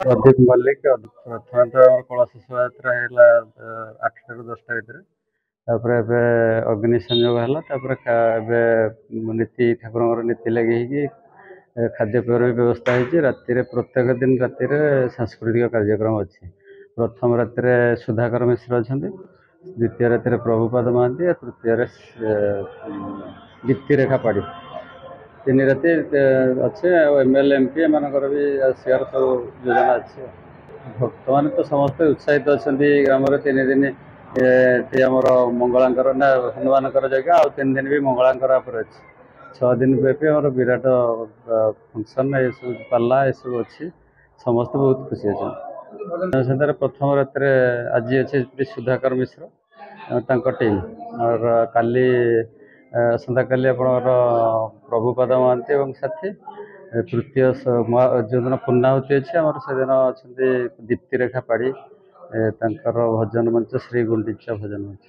प्रदीप मल्लिक प्रथम तो कलश शोभायात्रा है 8 ରୁ 10ଟା ଭିତରେ अग्नि संयोग है नीति ठाकुर नीति लगे खाद्यपेयर भी व्यवस्था है राति प्रत्येक दिन राति सांस्कृतिक कार्यक्रम अच्छी प्रथम राति सुधाकर मिश्र अच्छा द्वितीय राति प्रभुपाद महांती तृतीय दीप्तिरेखा पाड़ी तीन राति अच्छे एमएलए एमपी एम भी आसार सब योजना अच्छे भक्त मान तो समस्त उत्साहित अच्छा ग्राम 3 दिन ये आमर मंगलांकर ना हनुमान जगह आ 3 दिन भी मंगलांकर अच्छे 6 दिन व्यापी आम विराट फंक्शन ये सब पाला ये सब अच्छी समस्त बहुत खुशी अच्छा से प्रथम राति आज अच्छे सुधाकर मिश्र टीम और काली आसंता काली आपणर प्रभुपाद महांती और साथी तृतीय जो दिन पूर्णाहुति अच्छी आम से दिन अच्छा दीप्तिरेखा पाड़ी भजन मंच श्री गुंडीचा भजन मंच।